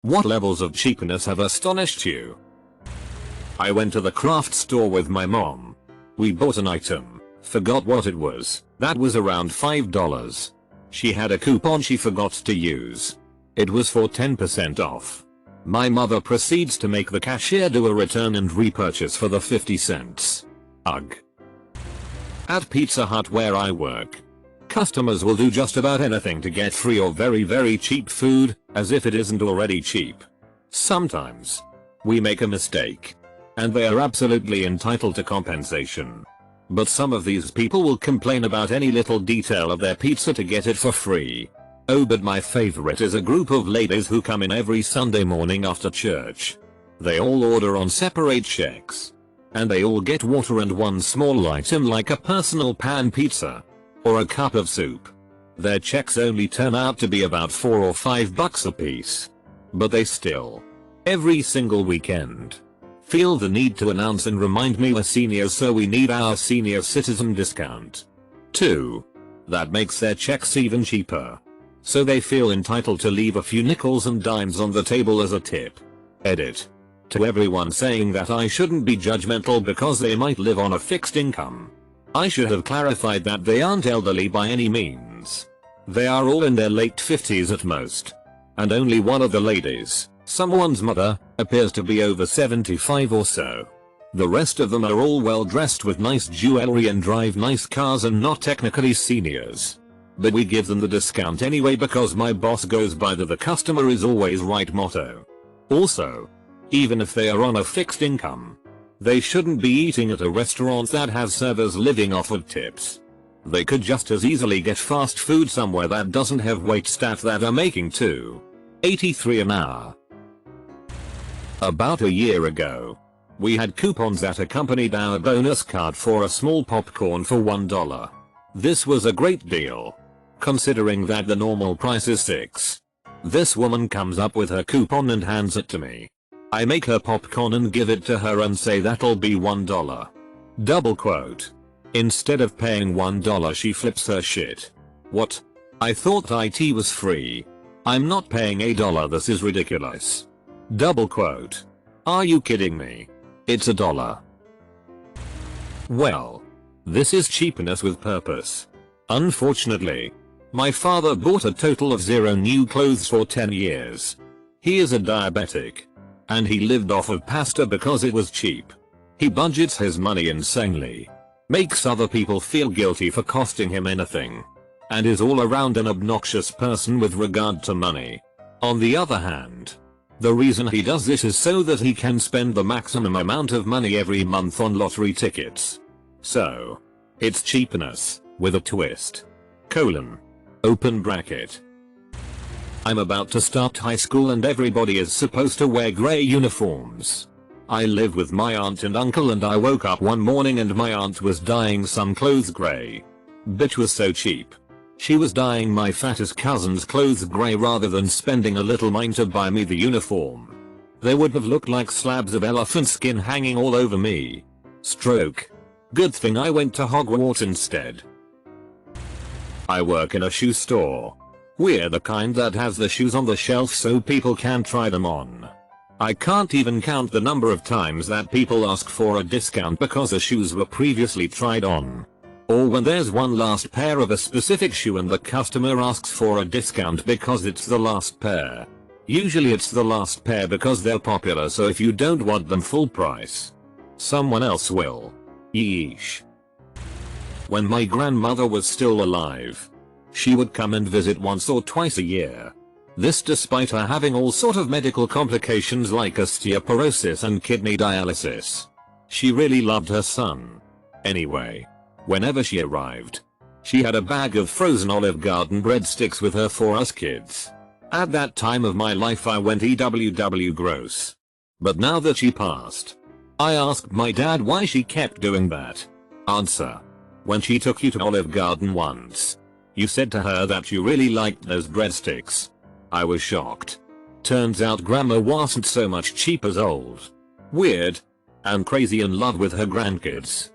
What levels of cheapness have astonished you? I went to the craft store with my mom. We bought an item, forgot what it was, that was around $5. She had a coupon she forgot to use. It was for 10% off. My mother proceeds to make the cashier do a return and repurchase for the 50 cents. Ugh. At Pizza Hut where I work, customers will do just about anything to get free or very cheap food, as if it isn't already cheap. Sometimes we make a mistake, and they are absolutely entitled to compensation. But some of these people will complain about any little detail of their pizza to get it for free. Oh, but my favorite is a group of ladies who come in every Sunday morning after church. They all order on separate checks, and they all get water and one small item like a personal pan pizza or a cup of soup. Their checks only turn out to be about $4 or $5 a piece. But they still, every single weekend, feel the need to announce and remind me we're seniors, so we need our senior citizen discount. 2. That makes their checks even cheaper, so they feel entitled to leave a few nickels and dimes on the table as a tip. Edit. To everyone saying that I shouldn't be judgmental because they might live on a fixed income, I should have clarified that they aren't elderly by any means. They are all in their late 50s at most. And only one of the ladies, someone's mother, appears to be over 75 or so. The rest of them are all well dressed with nice jewelry and drive nice cars and not technically seniors. But we give them the discount anyway because my boss goes by the customer is always right motto. Also, even if they are on a fixed income, they shouldn't be eating at a restaurant that has servers living off of tips. They could just as easily get fast food somewhere that doesn't have wait staff that are making $2.83 an hour. About a year ago, we had coupons that accompanied our bonus card for a small popcorn for $1. This was a great deal, considering that the normal price is $6. This woman comes up with her coupon and hands it to me. I make her popcorn and give it to her and say that'll be $1. Double quote. Instead of paying $1 she flips her shit. What? I thought IT was free. I'm not paying $1, this is ridiculous. Double quote. Are you kidding me? It's $1. Well, this is cheapness with purpose. Unfortunately, my father bought a total of 0 new clothes for 10 years. He is a diabetic, and he lived off of pasta because it was cheap. He budgets his money insanely, makes other people feel guilty for costing him anything, and is all around an obnoxious person with regard to money. On the other hand, the reason he does this is so that he can spend the maximum amount of money every month on lottery tickets. So, it's cheapness, with a twist. Open bracket. I'm about to start high school and everybody is supposed to wear grey uniforms. I live with my aunt and uncle and I woke up one morning and my aunt was dyeing some clothes grey. Bitch was so cheap. She was dyeing my fattest cousin's clothes grey rather than spending a little mine to buy me the uniform. They would have looked like slabs of elephant skin hanging all over me. Stroke. Good thing I went to Hogwarts instead. I work in a shoe store. We're the kind that has the shoes on the shelf so people can try them on. I can't even count the number of times that people ask for a discount because the shoes were previously tried on. Or when there's one last pair of a specific shoe and the customer asks for a discount because it's the last pair. Usually it's the last pair because they're popular, so if you don't want them full price, someone else will. Yeesh. When my grandmother was still alive, she would come and visit once or twice a year. This despite her having all sort of medical complications like osteoporosis and kidney dialysis. She really loved her son. Anyway, whenever she arrived, she had a bag of frozen Olive Garden breadsticks with her for us kids. At that time of my life I went EWW gross. But now that she passed, I asked my dad why she kept doing that. Answer. When she took you to Olive Garden once, you said to her that you really liked those breadsticks. I was shocked. Turns out grandma wasn't so much cheap as old, weird, and crazy in love with her grandkids.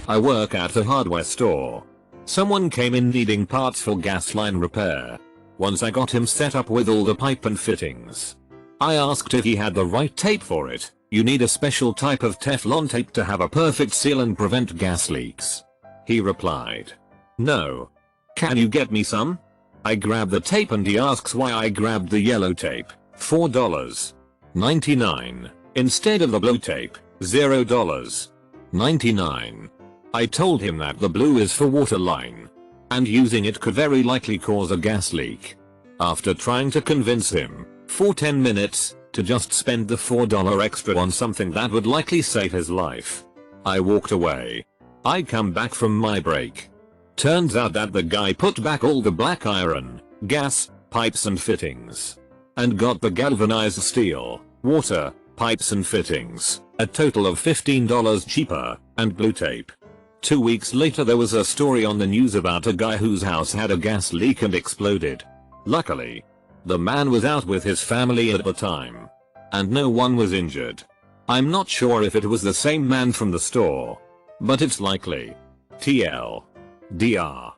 I work at a hardware store. Someone came in needing parts for gas line repair. Once I got him set up with all the pipe and fittings. I asked if he had the right tape for it. You need a special type of Teflon tape to have a perfect seal and prevent gas leaks. He replied, "No. Can you get me some?" I grab the tape and he asks why I grabbed the yellow tape, $4.99, instead of the blue tape, $0.99. I told him that the blue is for water line, and using it could very likely cause a gas leak. After trying to convince him, for 10 minutes, to just spend the $4 extra on something that would likely save his life, I walked away. I come back from my break. Turns out that the guy put back all the black iron, gas, pipes and fittings, and got the galvanized steel, water, pipes and fittings, a total of $15 cheaper, and blue tape. 2 weeks later there was a story on the news about a guy whose house had a gas leak and exploded. Luckily, the man was out with his family at the time, and no one was injured. I'm not sure if it was the same man from the store, but it's likely. TLDR.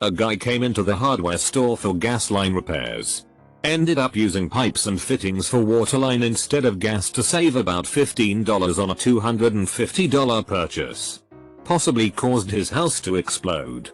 A guy came into the hardware store for gas line repairs. Ended up using pipes and fittings for water line instead of gas to save about $15 on a $250 purchase. Possibly caused his house to explode.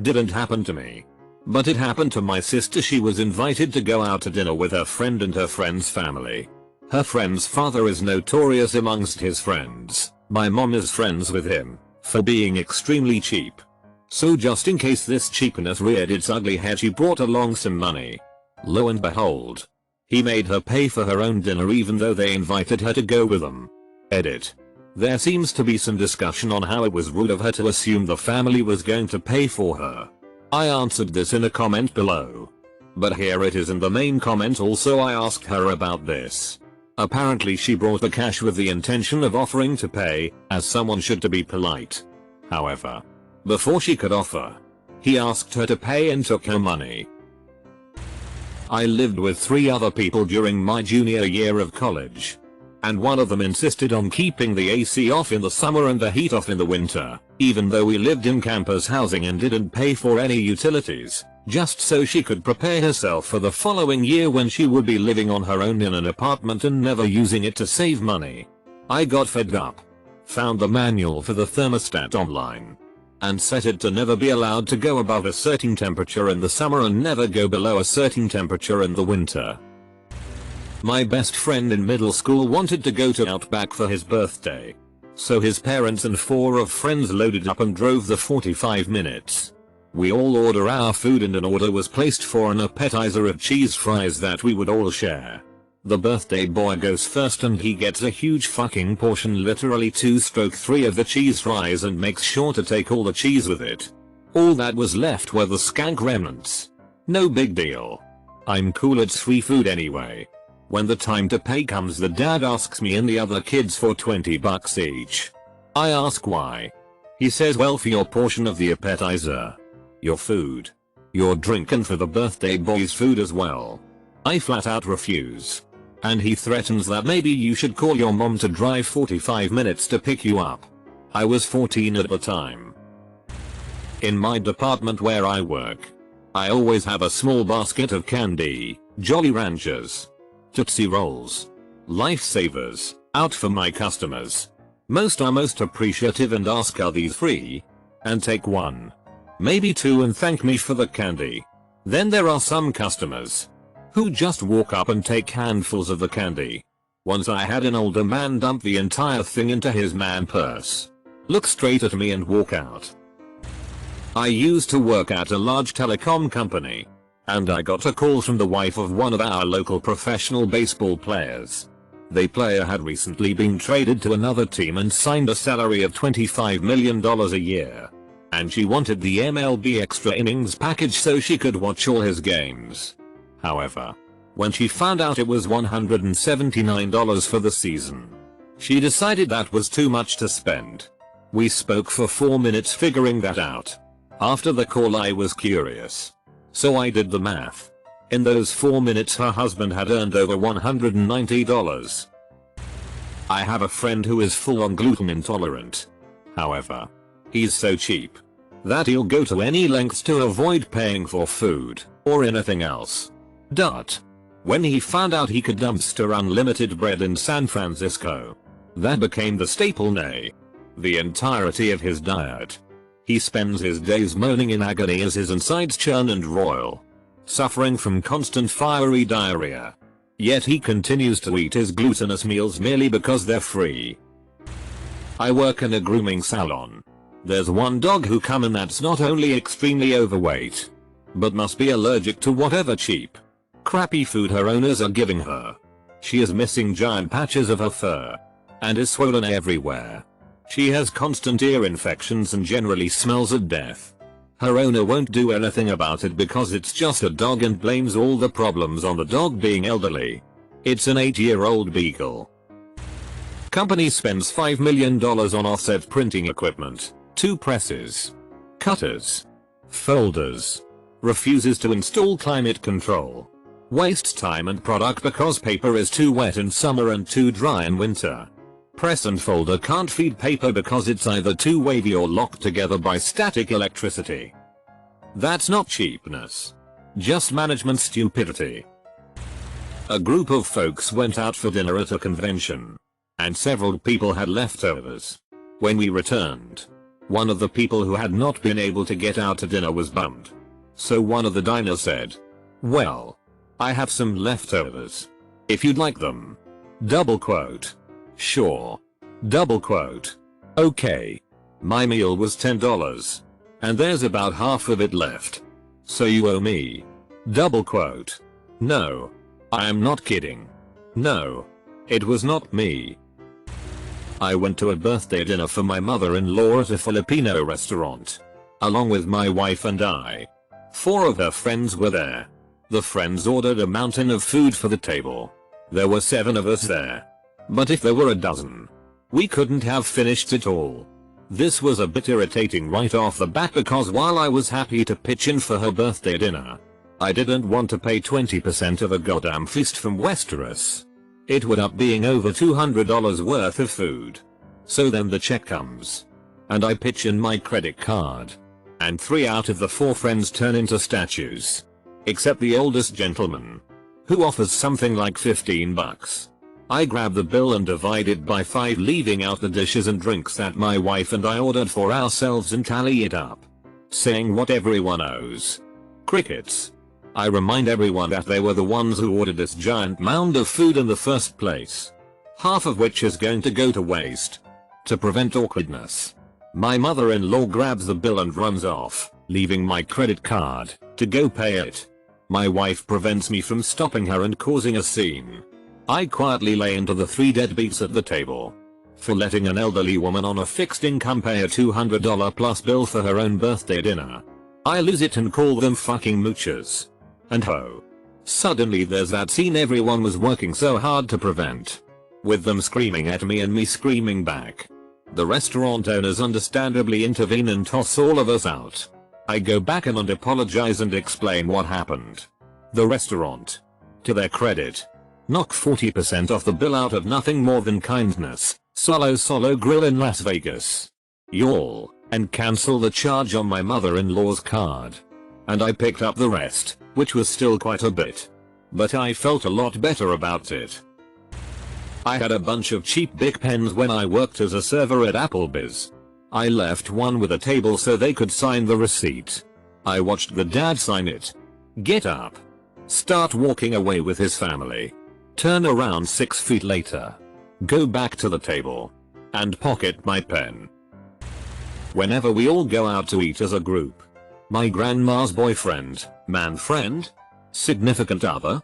Didn't happen to me, but it happened to my sister. She was invited to go out to dinner with her friend and her friend's family. Her friend's father is notorious amongst his friends. My mom is friends with him for being extremely cheap. So just in case this cheapness reared its ugly head, she brought along some money. Lo and behold, he made her pay for her own dinner even though they invited her to go with them. Edit. There seems to be some discussion on how it was rude of her to assume the family was going to pay for her. I answered this in a comment below, but here it is in the main comment. Also, I asked her about this. Apparently she brought the cash with the intention of offering to pay, as someone should, to be polite. However, before she could offer, he asked her to pay and took her money. I lived with 3 other people during my junior year of college, and one of them insisted on keeping the AC off in the summer and the heat off in the winter, even though we lived in campus housing and didn't pay for any utilities, just so she could prepare herself for the following year when she would be living on her own in an apartment and never using it to save money. I got fed up, found the manual for the thermostat online, and set it to never be allowed to go above a certain temperature in the summer and never go below a certain temperature in the winter. My best friend in middle school wanted to go to Outback for his birthday, so his parents and 4 of friends loaded up and drove the 45 minutes. We all order our food and an order was placed for an appetizer of cheese fries that we would all share. The birthday boy goes first and he gets a huge fucking portion, literally 2/3 of the cheese fries, and makes sure to take all the cheese with it. All that was left were the skank remnants. No big deal. I'm cool, it's free food anyway. When the time to pay comes, the dad asks me and the other kids for $20 each. I ask why. He says, well, for your portion of the appetizer, your food, your drink, and for the birthday boy's food as well. I flat out refuse, and he threatens that maybe you should call your mom to drive 45 minutes to pick you up. I was 14 at the time. In my department where I work, I always have a small basket of candy, Jolly Ranchers, Tootsie Rolls, Lifesavers, out for my customers. Most are most appreciative and ask, are these free? And take 1, maybe 2 and thank me for the candy. Then there are some customers who just walk up and take handfuls of the candy. Once I had an older man dump the entire thing into his man purse, look straight at me and walk out. I used to work at a large telecom company, and I got a call from the wife of one of our local professional baseball players. The player had recently been traded to another team and signed a salary of $25 million a year. And she wanted the MLB extra innings package so she could watch all his games. However, when she found out it was $179 for the season, she decided that was too much to spend. We spoke for 4 minutes figuring that out. After the call I was curious, so I did the math. In those 4 minutes her husband had earned over $190. I have a friend who is full on gluten intolerant. However, he's so cheap that he'll go to any lengths to avoid paying for food or anything else. When he found out he could dumpster unlimited bread in San Francisco, that became the staple, nay, the entirety of his diet. He spends his days moaning in agony as his insides churn and roil, suffering from constant fiery diarrhea. Yet he continues to eat his glutinous meals merely because they're free. I work in a grooming salon. There's one dog who come in that's not only extremely overweight, but must be allergic to whatever cheap, crappy food her owners are giving her. She is missing giant patches of her fur, and is swollen everywhere. She has constant ear infections and generally smells of death. Her owner won't do anything about it because it's just a dog and blames all the problems on the dog being elderly. It's an 8-year-old beagle. Company spends $5 million on offset printing equipment, 2 presses, cutters, folders, refuses to install climate control, wastes time and product because paper is too wet in summer and too dry in winter. Press and folder can't feed paper because it's either too wavy or locked together by static electricity. That's not cheapness, just management stupidity. A group of folks went out for dinner at a convention, and several people had leftovers. When we returned, one of the people who had not been able to get out to dinner was bummed. So one of the diners said, "Well, I have some leftovers. If you'd like them." Double quote. "Sure." Double quote. "Okay. My meal was $10. And there's about half of it left. So you owe me." Double quote. "No. I am not kidding. No. It was not me." I went to a birthday dinner for my mother-in-law at a Filipino restaurant, along with my wife and I. 4 of her friends were there. The friends ordered a mountain of food for the table. There were 7 of us there. But if there were a dozen, we couldn't have finished it all. This was a bit irritating right off the bat because while I was happy to pitch in for her birthday dinner, I didn't want to pay 20% of a goddamn feast from Westeros. It would up being over $200 worth of food. So then the check comes, and I pitch in my credit card, and 3 out of the 4 friends turn into statues. Except the oldest gentleman, who offers something like $15. I grab the bill and divide it by 5, leaving out the dishes and drinks that my wife and I ordered for ourselves, and tally it up, saying what everyone owes. Crickets. I remind everyone that they were the ones who ordered this giant mound of food in the first place, half of which is going to go to waste. To prevent awkwardness, my mother-in-law grabs the bill and runs off, leaving my credit card to go pay it. My wife prevents me from stopping her and causing a scene. I quietly lay into the 3 deadbeats at the table for letting an elderly woman on a fixed income pay a $200 plus bill for her own birthday dinner. I lose it and call them fucking moochers. And ho! Suddenly there's that scene everyone was working so hard to prevent, with them screaming at me and me screaming back. The restaurant owners understandably intervene and toss all of us out. I go back and apologize and explain what happened. The restaurant, to their credit, knock 40% off the bill out of nothing more than kindness. Solo Grill in Las Vegas. Y'all, and cancel the charge on my mother-in-law's card. And I picked up the rest, which was still quite a bit. But I felt a lot better about it. I had a bunch of cheap Bic pens when I worked as a server at Applebee's. I left one with a table so they could sign the receipt. I watched the dad sign it, get up, start walking away with his family, turn around 6 feet later, go back to the table, and pocket my pen. Whenever we all go out to eat as a group, my grandma's boyfriend, man friend, significant other,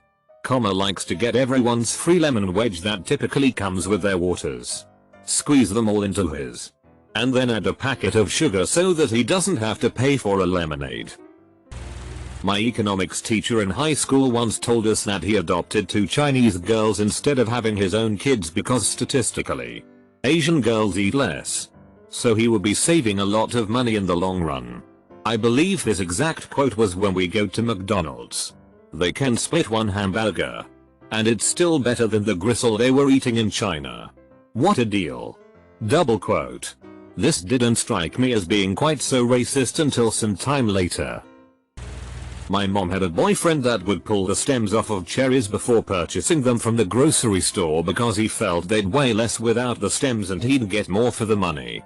likes to get everyone's free lemon wedge that typically comes with their waters, squeeze them all into his, and then add a packet of sugar so that he doesn't have to pay for a lemonade. My economics teacher in high school once told us that he adopted 2 Chinese girls instead of having his own kids because statistically, Asian girls eat less, so he would be saving a lot of money in the long run. I believe his exact quote was, "When we go to McDonald's, they can split one hamburger, and it's still better than the gristle they were eating in China. What a deal." Double quote. This didn't strike me as being quite so racist until some time later. My mom had a boyfriend that would pull the stems off of cherries before purchasing them from the grocery store because he felt they'd weigh less without the stems and he'd get more for the money.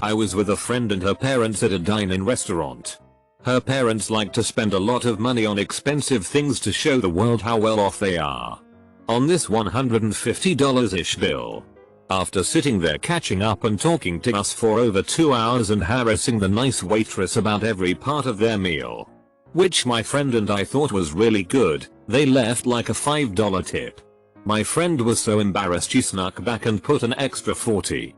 I was with a friend and her parents at a dine-in restaurant. Her parents like to spend a lot of money on expensive things to show the world how well off they are. On this $150-ish bill. After sitting there catching up and talking to us for over 2 hours and harassing the nice waitress about every part of their meal, which my friend and I thought was really good, they left like a $5 tip. My friend was so embarrassed she snuck back and put an extra $40.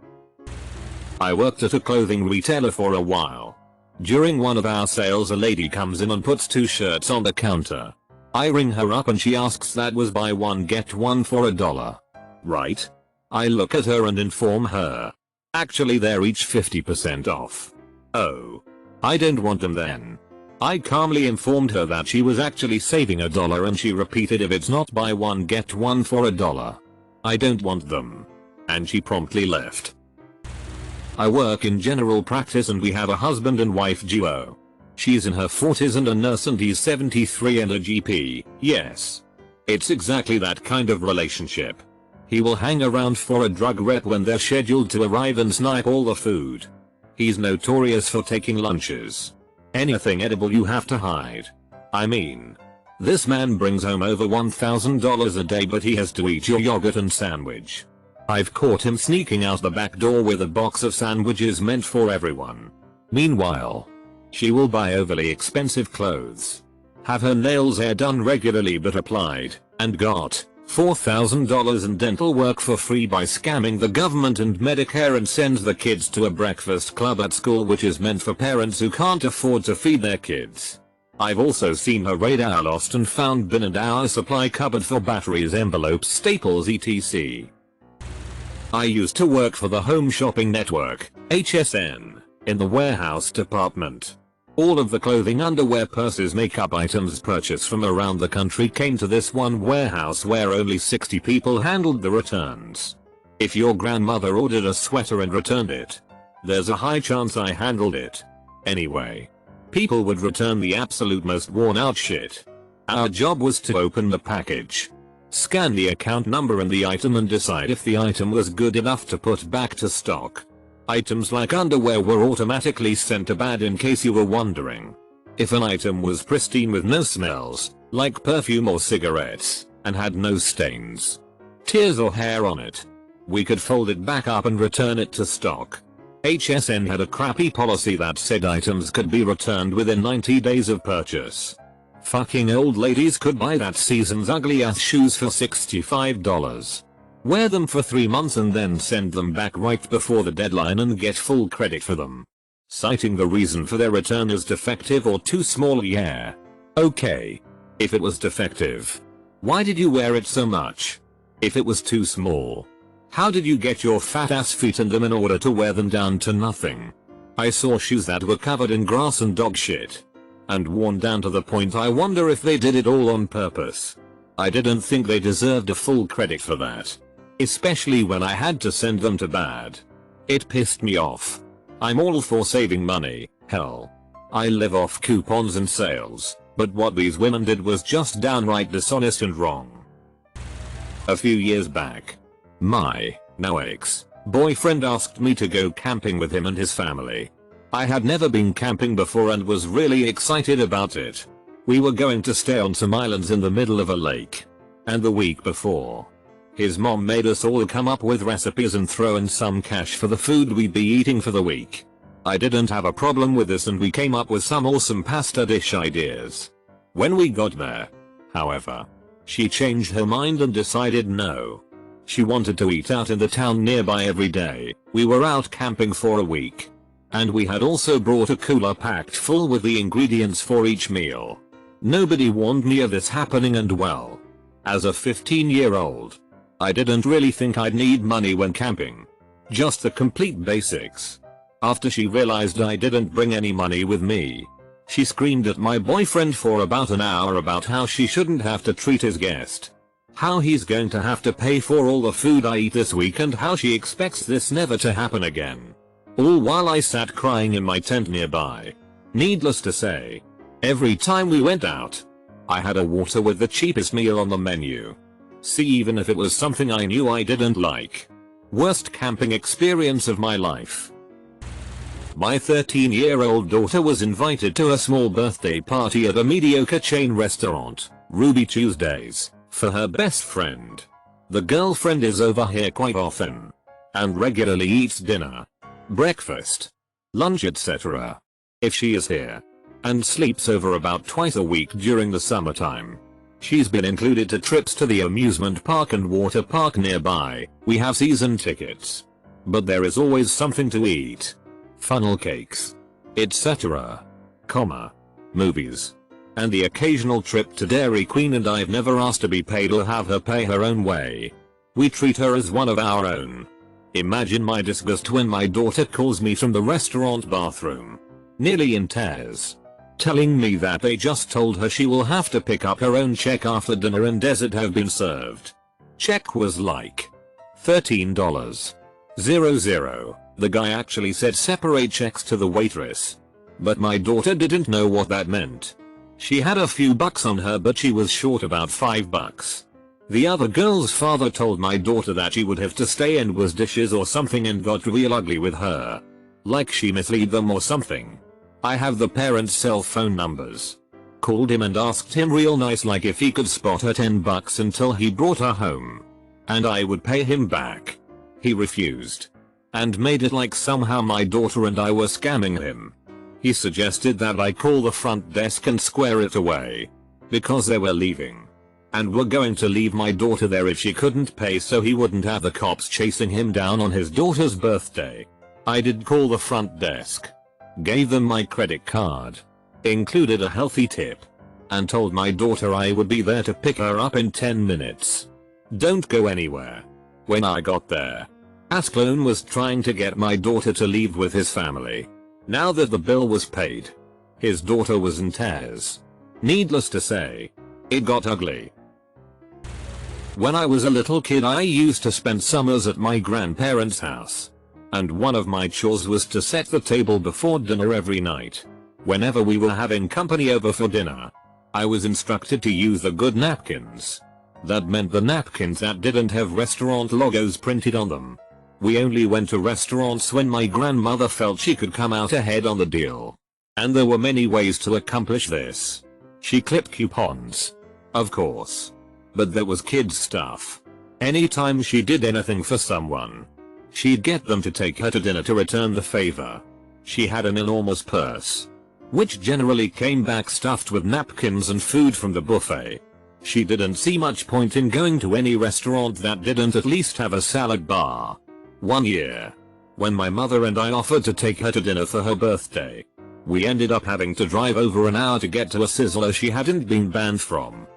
I worked at a clothing retailer for a while. During one of our sales a lady comes in and puts 2 shirts on the counter. I ring her up and she asks that was buy one get one for $1. Right? I look at her and inform her. Actually they're each 50% off. Oh. I didn't want them then. I calmly informed her that she was actually saving $1 and she repeated if it's not buy one get one for $1. I don't want them. And she promptly left. I work in general practice and we have a husband and wife duo. She's in her 40s and a nurse and he's 73 and a GP, yes. It's exactly that kind of relationship. He will hang around for a drug rep when they're scheduled to arrive and snipe all the food. He's notorious for taking lunches. Anything edible you have to hide. I mean, this man brings home over $1,000 a day but he has to eat your yogurt and sandwich. I've caught him sneaking out the back door with a box of sandwiches meant for everyone. Meanwhile, she will buy overly expensive clothes, have her nails hair done regularly but applied, and got $4,000 in dental work for free by scamming the government and Medicare and sends the kids to a breakfast club at school which is meant for parents who can't afford to feed their kids. I've also seen her raid our lost and found bin and our supply cupboard for batteries, envelopes, staples, etc. I used to work for the Home Shopping Network, HSN, in the warehouse department. All of the clothing, underwear, purses, makeup items purchased from around the country came to this one warehouse where only 60 people handled the returns. If your grandmother ordered a sweater and returned it, there's a high chance I handled it. Anyway, people would return the absolute most worn out shit. Our job was to open the package, scan the account number and the item and decide if the item was good enough to put back to stock. Items like underwear were automatically sent to bad in case you were wondering. If an item was pristine with no smells, like perfume or cigarettes, and had no stains, tears or hair on it, we could fold it back up and return it to stock. HSN had a crappy policy that said items could be returned within 90 days of purchase. Fucking old ladies could buy that season's ugly ass shoes for $65. Wear them for 3 months and then send them back right before the deadline and get full credit for them, citing the reason for their return as defective or too small. Yeah. Okay. If it was defective, why did you wear it so much? If it was too small, how did you get your fat ass feet in them in order to wear them down to nothing? I saw shoes that were covered in grass and dog shit, and worn down to the point I wonder if they did it all on purpose. I didn't think they deserved a full credit for that. Especially when I had to send them to bad. It pissed me off. I'm all for saving money, hell, I live off coupons and sales, but what these women did was just downright dishonest and wrong. A few years back, my now ex-boyfriend asked me to go camping with him and his family. I had never been camping before and was really excited about it. We were going to stay on some islands in the middle of a lake. And the week before, his mom made us all come up with recipes and throw in some cash for the food we'd be eating for the week. I didn't have a problem with this and we came up with some awesome pasta dish ideas. When we got there, however, she changed her mind and decided no. She wanted to eat out in the town nearby every day. We were out camping for a week. And we had also brought a cooler packed full with the ingredients for each meal. Nobody warned me of this happening and well, as a 15-year-old, I didn't really think I'd need money when camping. Just the complete basics. After she realized I didn't bring any money with me, she screamed at my boyfriend for about an hour about how she shouldn't have to treat his guest how he's going to have to pay for all the food I eat this week and how she expects this never to happen again. All while I sat crying in my tent nearby. Needless to say, every time we went out, I had a water with the cheapest meal on the menu. See, even if it was something I knew I didn't like. Worst camping experience of my life. My 13-year-old daughter was invited to a small birthday party at a mediocre chain restaurant, Ruby Tuesdays, for her best friend. The girlfriend is over here quite often and regularly eats dinner, breakfast, lunch, etc. if she is here, and sleeps over about twice a week during the summertime. She's been included to trips to the amusement park and water park nearby. We have season tickets, but there is always something to eat. Funnel cakes, etc. Movies, and the occasional trip to Dairy Queen, and I've never asked to be paid or have her pay her own way. We treat her as one of our own. Imagine my disgust when my daughter calls me from the restaurant bathroom, nearly in tears, telling me that they just told her she will have to pick up her own check after dinner and dessert have been served. Check was like $13.00. The guy actually said separate checks to the waitress. But my daughter didn't know what that meant. She had a few bucks on her, but she was short about $5. The other girl's father told my daughter that she would have to stay and was dishes or something, and got real ugly with her. Like she misled them or something. I have the parents' cell phone numbers. Called him and asked him real nice like if he could spot her $10 until he brought her home, and I would pay him back. He refused, and made it like somehow my daughter and I were scamming him. He suggested that I call the front desk and square it away, because they were leaving, and were going to leave my daughter there if she couldn't pay, so he wouldn't have the cops chasing him down on his daughter's birthday. I did call the front desk, gave them my credit card, included a healthy tip, and told my daughter I would be there to pick her up in 10 minutes. Don't go anywhere. When I got there, AskReddit was trying to get my daughter to leave with his family. Now that the bill was paid, his daughter was in tears. Needless to say, it got ugly. When I was a little kid, I used to spend summers at my grandparents' house, and one of my chores was to set the table before dinner every night. Whenever we were having company over for dinner, I was instructed to use the good napkins. That meant the napkins that didn't have restaurant logos printed on them. We only went to restaurants when my grandmother felt she could come out ahead on the deal. And there were many ways to accomplish this. She clipped coupons, of course. But there was kids stuff. Anytime she did anything for someone, she'd get them to take her to dinner to return the favor. She had an enormous purse, which generally came back stuffed with napkins and food from the buffet. She didn't see much point in going to any restaurant that didn't at least have a salad bar. One year, when my mother and I offered to take her to dinner for her birthday, we ended up having to drive over an hour to get to a sizzler she hadn't been banned from.